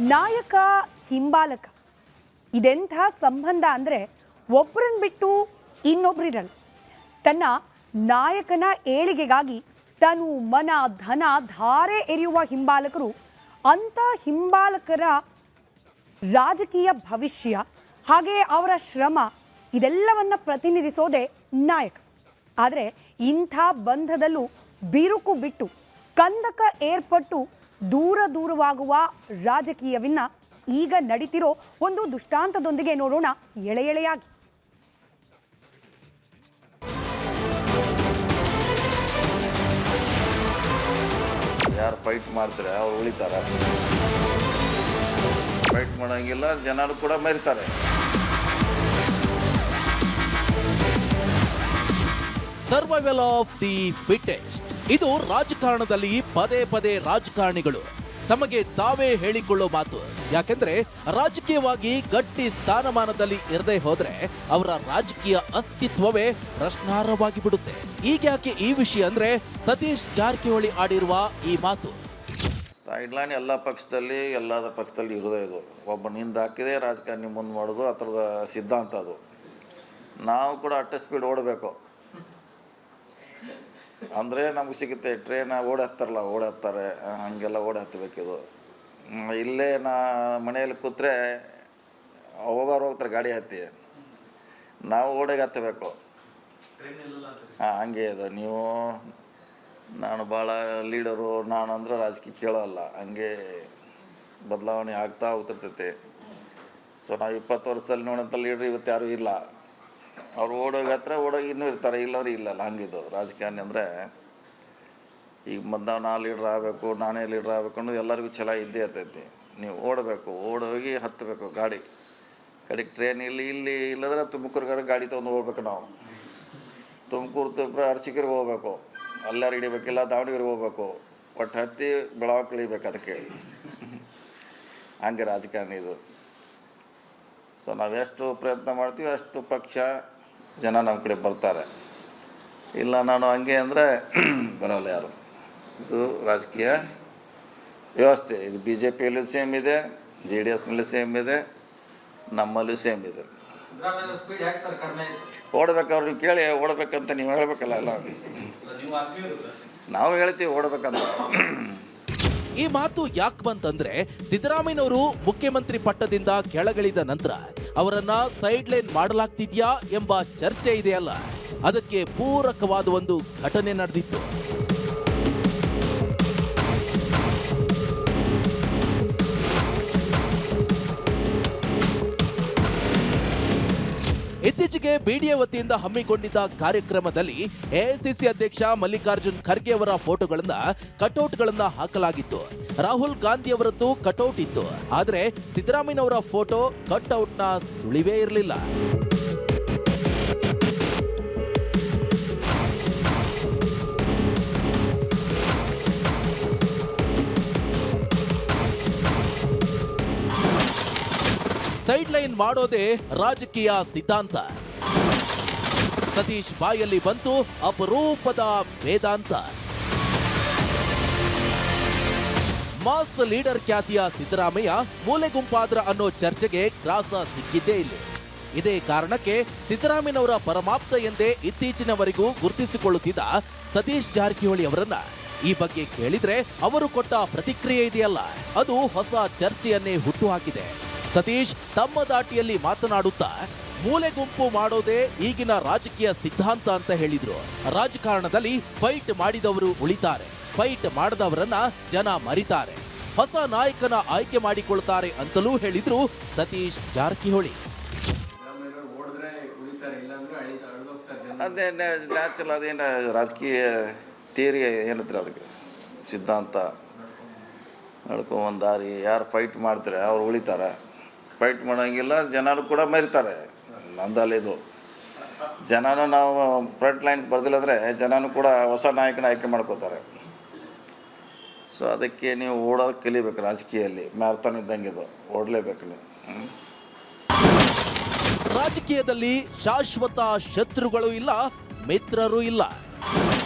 ನಾಯಕ ಹಿಂಬಾಲಕ ಇದೆಂಥ ಸಂಬಂಧ ಅಂದರೆ ಒಬ್ಬರನ್ನ ಬಿಟ್ಟು ಇನ್ನೊಬ್ಬರಿರಲ್ಲ. ತನ್ನ ನಾಯಕನ ಏಳಿಗೆಗಾಗಿ ತನು ಮನ ಧನ ಧಾರೆ ಎರೆಯುವ ಹಿಂಬಾಲಕರು, ಅಂಥ ಹಿಂಬಾಲಕರ ರಾಜಕೀಯ ಭವಿಷ್ಯ ಹಾಗೆ ಅವರ ಶ್ರಮ ಇದೆಲ್ಲವನ್ನು ಪ್ರತಿನಿಧಿಸೋದೇ ನಾಯಕ. ಆದರೆ ಇಂಥ ಬಂಧದಲ್ಲೂ ಬಿರುಕು ಬಿಟ್ಟು ಕಂದಕ ಏರ್ಪಟ್ಟು ದೂರವಾಗುವ ರಾಜಕೀಯವನ್ನು ಈಗ ನಡೀತಿರೋ ಒಂದು ದೃಷ್ಟಾಂತದೊಂದಿಗೆ ನೋಡೋಣ ಎಳೆಯಾಗಿ. ಯಾರು ಫೈಟ್ ಮಾಡ್ತಾರೆ ಅವ್ರು ಉಳಿತಾರೆ, ಫೈಟ್ ಮಾಡೋಂಗಿಲ್ಲ ಜನರು ಕೂಡ ಮರಿತಾರೆ. Survival of the fittest. ಇದು ರಾಜಕಾರಣದಲ್ಲಿ ಪದೇ ಪದೇ ರಾಜಕಾರಣಿಗಳು ತಮಗೆ ತಾವೇ ಹೇಳಿಕೊಳ್ಳೋ ಮಾತು. ಯಾಕೆಂದ್ರೆ ರಾಜಕೀಯವಾಗಿ ಗಟ್ಟಿ ಸ್ಥಾನಮಾನದಲ್ಲಿ ಇರದೆ ಹೋದ್ರೆ ಅವರ ರಾಜಕೀಯ ಅಸ್ತಿತ್ವವೇ ಪ್ರಶ್ನಾರ್ಹವಾಗಿ ಬಿಡುತ್ತೆ. ಈಗ ಯಾಕೆ ಈ ವಿಷಯ ಅಂದ್ರೆ ಸತೀಶ್ ಜಾರಕಿಹೊಳಿ ಆಡಿರುವ ಈ ಮಾತು. ಸೈಡ್ ಲೈನ್ ಎಲ್ಲ ಪಕ್ಷದಲ್ಲಿ ಇರೋದೇ ಇದು. ಒಬ್ಬನಿಂದ ಹಾಕಿದೆ ರಾಜಕಾರಣಿ ಮುಂದೆ ಮಾಡೋದು ಆ ಥರದ ಸಿದ್ಧಾಂತ ಅದು. ನಾವು ಕೂಡ ಅಟ್ಟೆ ಸ್ಪೀಡ್ ಓಡಬೇಕು ಅಂದರೆ ನಮ್ಗೆ ಸಿಗುತ್ತೆ. ಟ್ರೈನ್ ಓಡಾಡ್ತಾರೆ ಹಾಗೆಲ್ಲ ಓಡಾಡ್ಬೇಕಿದು. ಇಲ್ಲೇ ಮನೆಯಲ್ಲಿ ಕೂತ್ರೆ ಹೋಗ್ತಾರೆ ಗಾಡಿ ಹತ್ತಿ, ನಾವು ಓಡಾಗಿ ಹತ್ತಬೇಕು. ಹಂಗೆ ಇದು. ನೀವು ನಾನು ಭಾಳ ಲೀಡರು ನಾನು ಅಂದ್ರೆ ರಾಜಕೀಯ ಕೇಳೋಲ್ಲ, ಹಂಗೆ ಬದಲಾವಣೆ ಆಗ್ತಾ ಹೋಗ್ತಿರ್ತೈತಿ. ಸೊ ನಾವು 20 ವರ್ಷದಲ್ಲಿ ನೋಡೋಂಥ ಲೀಡ್ರ್ ಇವತ್ತು ಯಾರೂ ಇಲ್ಲ. ಅವ್ರು ಓಡೋಗಿ ಇನ್ನೂ ಇರ್ತಾರೆ, ಇಲ್ಲಂದ್ರೆ ಇಲ್ಲಲ್ಲ. ಹಂಗಿದ್ದು ರಾಜಕಾರಣಿ ಅಂದರೆ ಈಗ ನಾ ಲೀಡ್ರ್ ಆಗಬೇಕು, ನಾನೇ ಲೀಡ್ರ್ ಆಗಬೇಕು ಅನ್ನೋದು ಎಲ್ಲರಿಗೂ ಛಲ ಇದ್ದೇ ಇರ್ತೈತಿ. ನೀವು ಓಡೋಗಿ ಹತ್ತಬೇಕು ಗಾಡಿ. ಕಡೆಗೆ ಟ್ರೈನ್ ಇಲ್ಲಿ ಇಲ್ಲದ್ರೆ ತುಮಕೂರು ಗಾಡಿ ತೊಗೊಂಡು ಹೋಗ್ಬೇಕು. ನಾವು ತುಮಕೂರು ಅರಸೀಕೆರೆಗೆ ಹೋಗ್ಬೇಕು, ಅಲ್ಲಾರು ಹಿಡಿಬೇಕಿಲ್ಲ, ದಾವಣಗೆರೆಗೆ ಹೋಗ್ಬೇಕು, ಒಟ್ಟು ಹತ್ತಿ ಬೆಳಗ್ಗೆ ಇಳಿಬೇಕು. ಅದಕ್ಕೆ ಹಂಗೆ ರಾಜಕಾರಣಿ ಇದು. ಸೊ ನಾವೆಷ್ಟು ಪ್ರಯತ್ನ ಮಾಡ್ತೀವಿ ಅಷ್ಟು ಪಕ್ಷ ಜನ ನಮ್ಮ ಕಡೆ ಬರ್ತಾರೆ. ಇಲ್ಲ ನಾನು ಹಂಗೆ ಅಂದರೆ ಬರೋಲ್ಲ ಯಾರು. ಇದು ರಾಜಕೀಯ ವ್ಯವಸ್ಥೆ. ಇದು BJPಯಲ್ಲೂ ಸೇಮ್ ಇದೆ, JDSನಲ್ಲೂ ಸೇಮ್ ಇದೆ, ನಮ್ಮಲ್ಲೂ ಸೇಮ್ ಇದೆ. ಓಡಬೇಕು ಅವ್ರಿಗೆ ಕೇಳಿ ಓಡಬೇಕಂತ ನೀವು ಹೇಳ್ಬೇಕಲ್ಲ. ಎಲ್ಲ ನಾವು ಹೇಳ್ತೀವಿ ಓಡಬೇಕಂತ. ಈ ಮಾತು ಯಾಕೆ ಬಂತಂದ್ರೆ ಸಿದ್ದರಾಮಯ್ಯನವರು ಮುಖ್ಯಮಂತ್ರಿ ಪಟ್ಟದಿಂದ ಕೆಳಗಿಳಿದ ನಂತರ ಅವರನ್ನ ಸೈಡ್ ಲೈನ್ ಮಾಡಲಾಗ್ತಿದ್ಯಾ ಎಂಬ ಚರ್ಚೆ ಇದೆಯಲ್ಲ, ಅದಕ್ಕೆ ಪೂರಕವಾದ ಒಂದು ಘಟನೆ ನಡೆದಿತ್ತು. ಇತ್ತೀಚೆಗೆ ಬಿಡಿಎ ವತಿಯಿಂದ ಹಮ್ಮಿಕೊಂಡಿದ್ದ ಕಾರ್ಯಕ್ರಮದಲ್ಲಿ ಎಐಸಿಸಿ ಅಧ್ಯಕ್ಷ ಮಲ್ಲಿಕಾರ್ಜುನ್ ಖರ್ಗೆ ಅವರ ಫೋಟೋಗಳನ್ನ ಕಟೌಟ್ಗಳನ್ನ ಹಾಕಲಾಗಿತ್ತು. ರಾಹುಲ್ ಗಾಂಧಿ ಅವರದ್ದು ಕಟೌಟ್ ಇತ್ತು, ಆದ್ರೆ ಸಿದ್ದರಾಮಯ್ಯನವರ ಫೋಟೋ ಕಟ್ಔಟ್ನ ಸುಳಿವೇ ಇರಲಿಲ್ಲ. ಸೈಡ್ ಲೈನ್ ಮಾಡೋದೇ ರಾಜಕೀಯ ಸಿದ್ಧಾಂತ. ಸತೀಶ್ ಬಾಯಲ್ಲಿ ಬಂತು ಅಪರೂಪದ ವೇದಾಂತ. ಮಾಸ್ ಲೀಡರ್ ಖ್ಯಾತಿಯ ಸಿದ್ದರಾಮಯ್ಯ ಮೂಲೆ ಗುಂಪಾದ್ರ ಅನ್ನೋ ಚರ್ಚೆಗೆ ಗ್ರಾಸ ಸಿಕ್ಕಿದ್ದೇ ಇಲ್ಲ. ಇದೇ ಕಾರಣಕ್ಕೆ ಸಿದ್ದರಾಮಯ್ಯನವರ ಪರಮಾಪ್ತ ಎಂದೇ ಇತ್ತೀಚಿನವರೆಗೂ ಗುರುತಿಸಿಕೊಳ್ಳುತ್ತಿದ್ದ ಸತೀಶ್ ಜಾರಕಿಹೊಳಿ ಅವರನ್ನ ಈ ಬಗ್ಗೆ ಕೇಳಿದ್ರೆ ಅವರು ಕೊಟ್ಟ ಪ್ರತಿಕ್ರಿಯೆ ಇದೆಯಲ್ಲ, ಅದು ಹೊಸ ಚರ್ಚೆಯನ್ನೇ ಹುಟ್ಟುಹಾಕಿದೆ. ಸತೀಶ್ ತಮ್ಮ ದಾಟಿಯಲ್ಲಿ ಮಾತನಾಡುತ್ತಾ ಮೂಲೆ ಗುಂಪು ಮಾಡೋದೇ ಈಗಿನ ರಾಜಕೀಯ ಸಿದ್ಧಾಂತ ಅಂತ ಹೇಳಿದ್ರು. ರಾಜಕಾರಣದಲ್ಲಿ ಫೈಟ್ ಮಾಡಿದವರು ಉಳಿತಾರೆ, ಫೈಟ್ ಮಾಡದವರನ್ನ ಜನ ಮರಿತಾರೆ, ಹೊಸ ನಾಯಕನ ಆಯ್ಕೆ ಮಾಡಿಕೊಳ್ತಾರೆ ಅಂತಲೂ ಹೇಳಿದ್ರು ಸತೀಶ್ ಜಾರಕಿಹೊಳಿ. ಅದೇ ನ್ಯಾಚುರಲ್, ಅದೇನು ರಾಜಕೀಯ ಥಿಯರಿ ಏನತ್ರ, ಅದಕ್ಕೆ ಸಿದ್ಧಾಂತ ನಡ್ಕೊಂಡ್ ದಾರಿ. ಯಾರು ಫೈಟ್ ಮಾಡ್ತಾರೆ ಅವ್ರು ಉಳಿತಾರೆ, ಫೈಟ್ ಮಾಡೋಂಗಿಲ್ಲ ಜನರು ಕೂಡ ಮರಿತಾರೆ. ನಂದಲ್ಲಿದು ಜನನೂ ನಾವು ಫ್ರಂಟ್ ಲೈನ್ ಬರ್ದಿಲ್ಲಂದರೆ ಜನನೂ ಕೂಡ ಹೊಸ ನಾಯಕನ ಆಯ್ಕೆ ಮಾಡ್ಕೋತಾರೆ. ಸೊ ಅದಕ್ಕೆ ನೀವು ಓಡೋದು ಕಲಿಬೇಕು. ರಾಜಕೀಯದಲ್ಲಿ ಮ್ಯಾರಥಾನ್ ಇದ್ದಂಗೆ ಇದು, ಓಡಲೇಬೇಕು ನೀವು. ರಾಜಕೀಯದಲ್ಲಿ ಶಾಶ್ವತ ಶತ್ರುಗಳು ಇಲ್ಲ, ಮಿತ್ರರು ಇಲ್ಲ.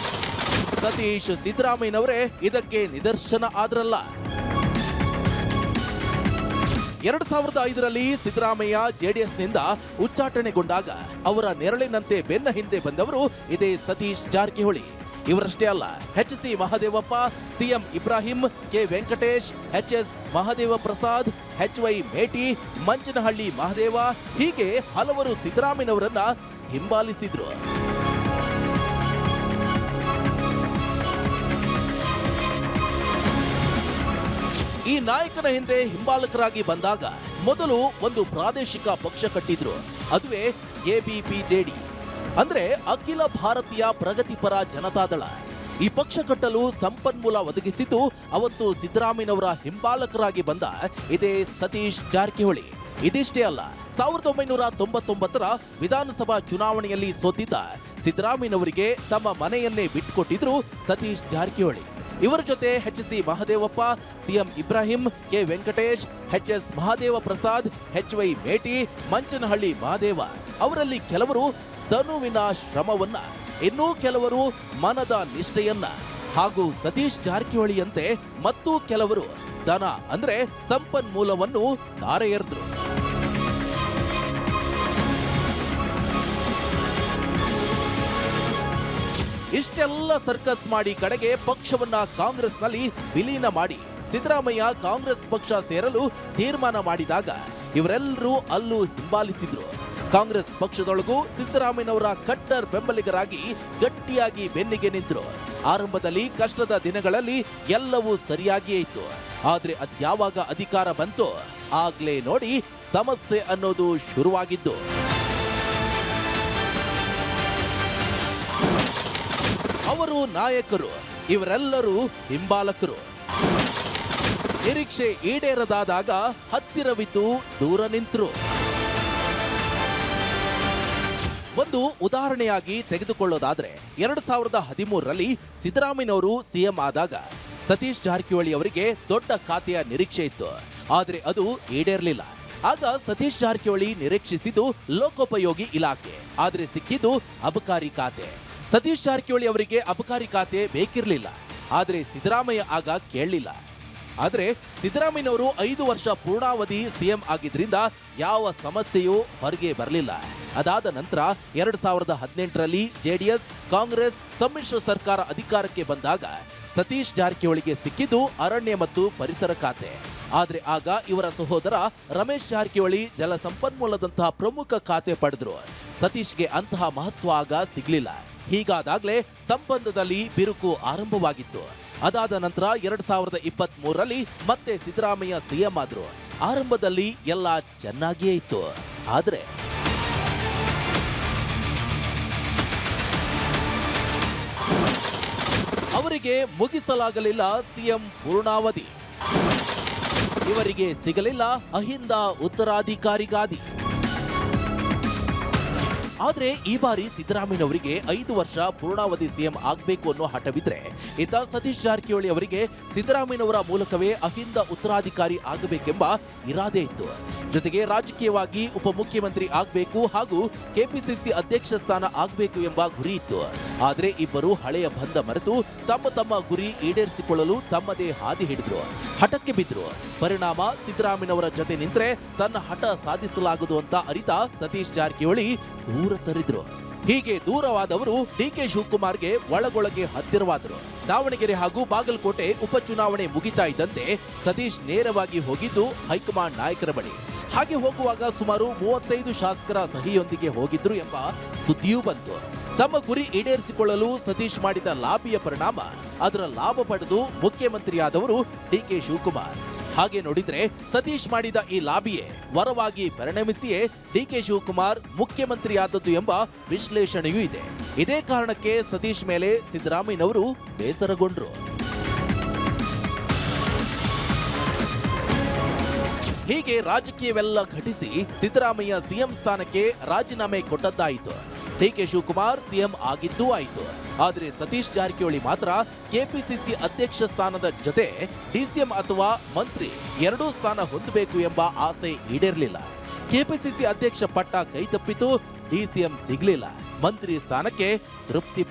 ಸತೀಶ್ ಸಿದ್ದರಾಮಯ್ಯನವರೇ ಇದಕ್ಕೆ ನಿದರ್ಶನ ಆದ್ರಲ್ಲ. 2005ರಲ್ಲಿ ಸಿದ್ದರಾಮಯ್ಯ ಜೆಡಿಎಸ್ನಿಂದ ಉಚ್ಚಾಟನೆಗೊಂಡಾಗ ಅವರ ನೆರಳಿನಂತೆ ಬೆನ್ನ ಹಿಂದೆ ಬಂದವರು ಇದೇ ಸತೀಶ್ ಜಾರಕಿಹೊಳಿ. ಇವರಷ್ಟೇ ಅಲ್ಲ, HC Mahadevappa, CM Ibrahim, K Venkatesh, HS Mahadeva Prasad, HY Meti, Manchanahalli Mahadeva ಹೀಗೆ ಹಲವರು ಸಿದ್ದರಾಮಯ್ಯನವರನ್ನ ಹಿಂಬಾಲಿಸಿದ್ರು. ಈ ನಾಯಕನ ಹಿಂದೆ ಹಿಂಬಾಲಕರಾಗಿ ಬಂದಾಗ ಮೊದಲು ಒಂದು ಪ್ರಾದೇಶಿಕ ಪಕ್ಷ ಕಟ್ಟಿದ್ರು. ಅದುವೇ ABPJD, ಅಂದ್ರೆ ಅಖಿಲ ಭಾರತೀಯ ಪ್ರಗತಿಪರ ಜನತಾದಳ. ಈ ಪಕ್ಷ ಕಟ್ಟಲು ಸಂಪನ್ಮೂಲ ಒದಗಿಸಿದ್ದು ಅವತ್ತು ಸಿದ್ದರಾಮಯ್ಯನವರ ಹಿಂಬಾಲಕರಾಗಿ ಬಂದ ಇದೇ ಸತೀಶ್ ಜಾರಕಿಹೊಳಿ. ಇದಿಷ್ಟೇ ಅಲ್ಲ, 1999ರ ವಿಧಾನಸಭಾ ಚುನಾವಣೆಯಲ್ಲಿ ಸೋತಿದ್ದ ಸಿದ್ದರಾಮಯ್ಯನವರಿಗೆ ತಮ್ಮ ಮನೆಯನ್ನೇ ಬಿಟ್ಟುಕೊಟ್ಟಿದ್ರು ಸತೀಶ್ ಜಾರಕಿಹೊಳಿ. ಇವರ ಜೊತೆ HC Mahadevappa, CM Ibrahim, K Venkatesh, HS Mahadeva Prasad, HY Meti, Manchanahalli Mahadeva ಅವರಲ್ಲಿ ಕೆಲವರು ತನುವಿನ ಶ್ರಮವನ್ನ, ಇನ್ನೂ ಕೆಲವರು ಮನದ ನಿಷ್ಠೆಯನ್ನ, ಹಾಗೂ ಸತೀಶ್ ಜಾರಕಿಹೊಳಿಯಂತೆ ಮತ್ತೂ ಕೆಲವರು ಧನ ಅಂದ್ರೆ ಸಂಪನ್ಮೂಲವನ್ನು ತಾರೆ ಎರೆದ್ರು. ಇಷ್ಟೆಲ್ಲ ಸರ್ಕಸ್ ಮಾಡಿ ಕಡೆಗೆ ಪಕ್ಷವನ್ನ ಕಾಂಗ್ರೆಸ್ನಲ್ಲಿ ವಿಲೀನ ಮಾಡಿ ಸಿದ್ದರಾಮಯ್ಯ ಕಾಂಗ್ರೆಸ್ ಪಕ್ಷ ಸೇರಲು ತೀರ್ಮಾನ ಮಾಡಿದಾಗ ಇವರೆಲ್ಲರೂ ಅಲ್ಲೂ ಹಿಂಬಾಲಿಸಿದ್ರು. ಕಾಂಗ್ರೆಸ್ ಪಕ್ಷದೊಳಗೂ ಸಿದ್ದರಾಮಯ್ಯನವರ ಕಟ್ಟರ್ ಬೆಂಬಲಿಗರಾಗಿ ಗಟ್ಟಿಯಾಗಿ ಬೆನ್ನಿಗೆ ನಿಂತರು. ಆರಂಭದಲ್ಲಿ ಕಷ್ಟದ ದಿನಗಳಲ್ಲಿ ಎಲ್ಲವೂ ಸರಿಯಾಗಿಯೇ ಇತ್ತು. ಆದ್ರೆ ಅದ್ಯಾವಾಗ ಅಧಿಕಾರ ಬಂತು ಆಗ್ಲೇ ನೋಡಿ ಸಮಸ್ಯೆ ಅನ್ನೋದು ಶುರುವಾಗಿದ್ದು. ಅವರು ನಾಯಕರು, ಇವರೆಲ್ಲರೂ ಹಿಂಬಾಲಕರು. ನಿರೀಕ್ಷೆ ಈಡೇರದಾದಾಗ ಹತ್ತಿರವಿದ್ದು ದೂರ ನಿಂತರು. ಒಂದು ಉದಾಹರಣೆಯಾಗಿ ತೆಗೆದುಕೊಳ್ಳೋದಾದ್ರೆ 2013ರಲ್ಲಿ ಸಿದ್ದರಾಮಯ್ಯನವರು CM ಆದಾಗ ಸತೀಶ್ ಜಾರಕಿಹೊಳಿ ಅವರಿಗೆ ದೊಡ್ಡ ಖಾತೆಯ ನಿರೀಕ್ಷೆ ಇತ್ತು. ಆದ್ರೆ ಅದು ಈಡೇರಲಿಲ್ಲ. ಆಗ ಸತೀಶ್ ಜಾರಕಿಹೊಳಿ ನಿರೀಕ್ಷಿಸಿದ್ದು ಲೋಕೋಪಯೋಗಿ ಇಲಾಖೆ, ಆದ್ರೆ ಸಿಕ್ಕಿದ್ದು ಅಬಕಾರಿ ಖಾತೆ. ಸತೀಶ್ ಜಾರಕಿಹೊಳಿ ಅವರಿಗೆ ಅಬಕಾರಿ ಖಾತೆ ಬೇಕಿರಲಿಲ್ಲ, ಆದ್ರೆ ಸಿದ್ದರಾಮಯ್ಯ ಆಗ ಕೇಳಲಿಲ್ಲ. ಆದ್ರೆ ಸಿದ್ದರಾಮಯ್ಯನವರು 5 ವರ್ಷ ಪೂರ್ಣಾವಧಿ CM ಆಗಿದ್ರಿಂದ ಯಾವ ಸಮಸ್ಯೆಯೂ ಹೊರಗೆ ಬರಲಿಲ್ಲ. ಅದಾದ ನಂತರ 2018ರಲ್ಲಿ JDS ಕಾಂಗ್ರೆಸ್ ಸಮ್ಮಿಶ್ರ ಸರ್ಕಾರ ಅಧಿಕಾರಕ್ಕೆ ಬಂದಾಗ ಸತೀಶ್ ಜಾರಕಿಹೊಳಿಗೆ ಸಿಕ್ಕಿದ್ದು ಅರಣ್ಯ ಮತ್ತು ಪರಿಸರ ಖಾತೆ. ಆದ್ರೆ ಆಗ ಇವರ ಸಹೋದರ ರಮೇಶ್ ಜಾರಕಿಹೊಳಿ ಜಲಸಂಪನ್ಮೂಲದಂತಹ ಪ್ರಮುಖ ಖಾತೆ ಪಡೆದ್ರು. ಸತೀಶ್ಗೆ ಅಂತಹ ಮಹತ್ವ ಆಗ ಸಿಗ್ಲಿಲ್ಲ. ಹೀಗಾದಾಗ್ಲೇ ಸಂಬಂಧದಲ್ಲಿ ಬಿರುಕು ಆರಂಭವಾಗಿತ್ತು. ಅದಾದ ನಂತರ 2023ರಲ್ಲಿ ಮತ್ತೆ ಸಿದ್ದರಾಮಯ್ಯ CM ಆದ್ರು. ಆರಂಭದಲ್ಲಿ ಎಲ್ಲ ಚೆನ್ನಾಗಿಯೇ ಇತ್ತು. ಆದ್ರೆ ಅವರಿಗೆ ಮುಗಿಸಲಾಗಲಿಲ್ಲ CM ಪೂರ್ಣಾವಧಿ. ಇವರಿಗೆ ಸಿಗಲಿಲ್ಲ ಅಹಿಂದ ಉತ್ತರಾಧಿಕಾರಿ ಗಾದಿ. ಆದ್ರೆ ಈ ಬಾರಿ ಸಿದ್ದರಾಮಯ್ಯನವರಿಗೆ 5 ವರ್ಷ ಪೂರ್ಣಾವಧಿ CM ಆಗ್ಬೇಕು ಅನ್ನೋ ಹಠವಿದ್ರೆ, ಇತ್ತ ಸತೀಶ್ ಜಾರಕಿಹೊಳಿ ಅವರಿಗೆ ಸಿದ್ದರಾಮಯ್ಯನವರ ಮೂಲಕವೇ ಅಹಿಂದ ಉತ್ತರಾಧಿಕಾರಿ ಆಗಬೇಕೆಂಬ ಇರಾದೆ ಇತ್ತು. ಜೊತೆಗೆ ರಾಜಕೀಯವಾಗಿ ಉಪಮುಖ್ಯಮಂತ್ರಿ ಆಗಬೇಕು ಹಾಗೂ KPCC ಅಧ್ಯಕ್ಷ ಸ್ಥಾನ ಆಗಬೇಕು ಎಂಬ ಗುರಿ ಇತ್ತು. ಆದ್ರೆ ಇಬ್ಬರು ಹಳೆಯ ಬಂಧ ಮರೆತು ತಮ್ಮ ಗುರಿ ಈಡೇರಿಸಿಕೊಳ್ಳಲು ತಮ್ಮದೇ ಹಾದಿ ಹಿಡಿದ್ರು, ಹಠಕ್ಕೆ ಬಿದ್ರು. ಪರಿಣಾಮ ಸಿದ್ದರಾಮಯ್ಯನವರ ಜೊತೆ ನಿಂತ್ರೆ ತನ್ನ ಹಠ ಸಾಧಿಸಲಾಗದು ಅಂತ ಅರಿತ ಸತೀಶ್ ಜಾರಕಿಹೊಳಿ ದೂರ ಸರಿದ್ರು. ಹೀಗೆ ದೂರವಾದವರು DK ಶಿವಕುಮಾರ್ಗೆ ಒಳಗೊಳಗೆ ಹತ್ತಿರವಾದರು. ದಾವಣಗೆರೆ ಹಾಗೂ ಬಾಗಲಕೋಟೆ ಉಪಚುನಾವಣೆ ಮುಗಿತಾ ಇದ್ದಂತೆ ಸತೀಶ್ ನೇರವಾಗಿ ಹೋಗಿದ್ದು ಹೈಕಮಾಂಡ್ ನಾಯಕರ ಬಳಿ. ಹಾಗೆ ಹೋಗುವಾಗ ಸುಮಾರು 35 ಶಾಸಕರ ಸಹಿಯೊಂದಿಗೆ ಹೋಗಿದ್ರು ಎಂಬ ಸುದ್ದಿಯೂ ಬಂತು. ತಮ್ಮ ಗುರಿ ಈಡೇರಿಸಿಕೊಳ್ಳಲು ಸತೀಶ್ ಮಾಡಿದ ಲಾಬಿಯ ಪರಿಣಾಮ ಅದರ ಲಾಭ ಪಡೆದು ಮುಖ್ಯಮಂತ್ರಿಯಾದವರು DK ಶಿವಕುಮಾರ್. ಹಾಗೆ ನೋಡಿದ್ರೆ ಸತೀಶ್ ಮಾಡಿದ ಈ ಲಾಬಿಯೇ ವರವಾಗಿ ಪರಿಣಮಿಸಿಯೇ DK ಶಿವಕುಮಾರ್ ಮುಖ್ಯಮಂತ್ರಿಯಾದದ್ದು ಎಂಬ ವಿಶ್ಲೇಷಣೆಯೂ ಇದೆ. ಇದೇ ಕಾರಣಕ್ಕೆ ಸತೀಶ್ ಮೇಲೆ ಸಿದ್ದರಾಮಯ್ಯನವರು ಬೇಸರಗೊಂಡ್ರು. ಹೀಗೆ ರಾಜಕೀಯವೆಲ್ಲ ಘಟಿಸಿ ಸಿದ್ದರಾಮಯ್ಯ CM ಸ್ಥಾನಕ್ಕೆ ರಾಜೀನಾಮೆ ಕೊಟ್ಟದ್ದಾಯಿತು. DK ಶಿವಕುಮಾರ್ CM ಆಗಿದ್ದೂ ಆಯಿತು. ಆದರೆ ಸತೀಶ್ ಜಾರಕಿಹೊಳಿ ಮಾತ್ರ KPCC ಅಧ್ಯಕ್ಷ ಸ್ಥಾನದ ಜೊತೆ DCM ಅಥವಾ ಮಂತ್ರಿ ಎರಡೂ ಸ್ಥಾನ ಹೊಂದಬೇಕು ಎಂಬ ಆಸೆ ಈಡೇರಲಿಲ್ಲ. KPCC ಅಧ್ಯಕ್ಷ ಪಟ್ಟ ಕೈ ತಪ್ಪಿತು, DCM ಸಿಗಲಿಲ್ಲ. ಮಂತ್ರಿ ಸ್ಥಾನಕ್ಕೆ ತೃಪ್ತಿ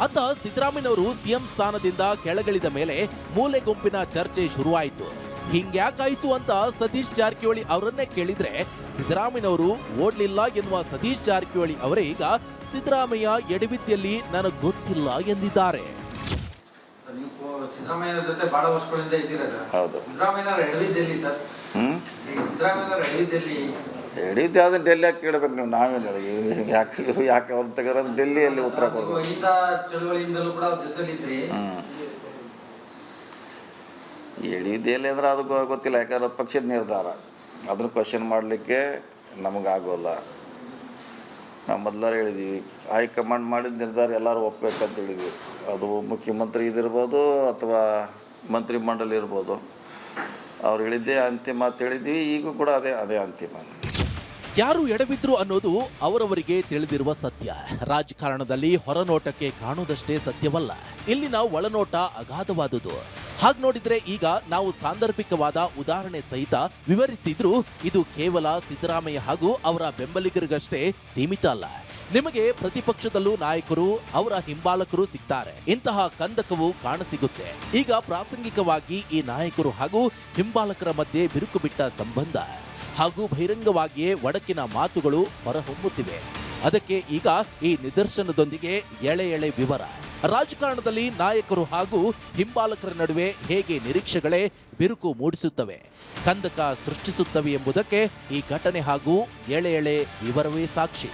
ಅತ್ತ ಸಿದ್ದರಾಮಯ್ಯನವರು ಸಿಎಂ ಸ್ಥಾನದಿಂದ ಕೆಳಗಿಳಿದ ಮೇಲೆ ಮೂಲೆ ಗುಂಪಿನ ಚರ್ಚೆ ಶುರುವಾಯಿತು. ಹಿಂಗ್ಯಾಕಾಯ್ತು ಅಂತ ಸತೀಶ್ ಜಾರಕಿಹೊಳಿ ಅವರನ್ನೇ ಕೇಳಿದ್ರೆ ಸಿದ್ದರಾಮಯ್ಯನವರು ಓಡ್ಲಿಲ್ಲ ಎನ್ನುವ ಸತೀಶ್ ಜಾರಕಿಹೊಳಿ ಅವರೇ ಈಗ ಸಿದ್ದರಾಮಯ್ಯ ಎಡವಿದ್ಯಲ್ಲಿ ನನಗೆ ಗೊತ್ತಿಲ್ಲ ಎಂದಿದ್ದಾರೆ. ನೀವು ಸಿದ್ದರಾಮಯ್ಯ ಜೊತೆ ಬಹಳ ವರ್ಷಗಳಿಂದ ಇದ್ದೀರಾ ಸರ್. ಹೌದು. ಸಿದ್ದರಾಮಯ್ಯನವ್ರು ಎಡವಿದ್ದೆಲ್ಲಿ ಸರ್? ಸಿದ್ದರಾಮಯ್ಯನವ್ರು ಎಡವಿದ್ದೆಲ್ಲಿ? ಹಿಡಿದು ಅದನ್ನ ಡೆಲ್ಲಿಯಾಗಿ ಕೇಳಬೇಕು ನೀವು. ನಾವೇನು ಯಾಕೆ ಅವ್ರು ತೆಗೆದ್ರೆ ಡೆಲ್ಲಿಯಲ್ಲಿ ಉತ್ತರ ಕೊಡಬೇಕು. ಇಂಥ ಚಳುವಳಿಯಿಂದಲೂ ಕೂಡ ಅವ್ರ ಜೊತೆಲಿದ್ರಿ. ಎಲ್ಲಿ ಅಂದ್ರೆ ಅದು ಗೊತ್ತಿಲ್ಲ, ಯಾಕಂದ್ರೆ ಪಕ್ಷದ ನಿರ್ಧಾರ ಅದನ್ನು ಕ್ವಶನ್ ಮಾಡಲಿಕ್ಕೆ ನಮಗಾಗೋಲ್ಲ. ನಾವು ಮೊದಲಾರು ಹೇಳಿದ್ದೀವಿ, ಹೈಕಮಾಂಡ್ ಮಾಡಿದ ನಿರ್ಧಾರ ಎಲ್ಲರೂ ಒಪ್ಪಬೇಕಂತ ಹೇಳಿದ್ವಿ. ಅದು ಮುಖ್ಯಮಂತ್ರಿ ಇದಿರ್ಬೋದು ಅಥವಾ ಮಂತ್ರಿಮಂಡಲ ಇರ್ಬೋದು, ಅವ್ರು ಹೇಳಿದ್ದೇ ಅಂತಿಮ ಅಂತ ಹೇಳಿದ್ವಿ. ಈಗೂ ಕೂಡ ಅದೇ ಅಂತಿಮ. ಯಾರು ಎಡಬಿದ್ರು ಅನ್ನೋದು ಅವರವರಿಗೆ ತಿಳಿದಿರುವ ಸತ್ಯ. ರಾಜಕಾರಣದಲ್ಲಿ ಹೊರನೋಟಕ್ಕೆ ಕಾಣುವುದಷ್ಟೇ ಸತ್ಯವಲ್ಲ, ಇಲ್ಲಿನ ಒಳನೋಟ ಅಗಾಧವಾದುದು. ಹಾಗೆ ನೋಡಿದ್ರೆ ಈಗ ನಾವು ಸಾಂದರ್ಭಿಕವಾದ ಉದಾಹರಣೆ ಸಹಿತ ವಿವರಿಸಿದ್ರು ಇದು ಕೇವಲ ಸಿದ್ದರಾಮಯ್ಯ ಹಾಗೂ ಅವರ ಬೆಂಬಲಿಗರಿಗಷ್ಟೇ ಸೀಮಿತ ಅಲ್ಲ. ನಿಮಗೆ ಪ್ರತಿಪಕ್ಷದಲ್ಲೂ ನಾಯಕರು ಅವರ ಹಿಂಬಾಲಕರು ಸಿಗ್ತಾರೆ. ಇಂತಹ ಕಂದಕವು ಕಾಣಸಿಗುತ್ತೆ. ಈಗ ಪ್ರಾಸಂಗಿಕವಾಗಿ ಈ ನಾಯಕರು ಹಾಗೂ ಹಿಂಬಾಲಕರ ಮಧ್ಯೆ ಬಿರುಕು ಬಿಟ್ಟ ಸಂಬಂಧ ಹಾಗೂ ಬಹಿರಂಗವಾಗಿಯೇ ಒಡಕಿನ ಮಾತುಗಳು ಹೊರಹೊಮ್ಮುತ್ತಿವೆ. ಅದಕ್ಕೆ ಈಗ ಈ ನಿದರ್ಶನದೊಂದಿಗೆ ಎಳೆ ವಿವರ. ರಾಜಕಾರಣದಲ್ಲಿ ನಾಯಕರು ಹಾಗೂ ಹಿಂಬಾಲಕರ ನಡುವೆ ಹೇಗೆ ನಿರೀಕ್ಷೆಗಳೇ ಬಿರುಕು ಮೂಡಿಸುತ್ತವೆ, ಕಂದಕ ಸೃಷ್ಟಿಸುತ್ತವೆ ಎಂಬುದಕ್ಕೆ ಈ ಘಟನೆ ಹಾಗೂ ಎಳೆ ವಿವರವೇ ಸಾಕ್ಷಿ.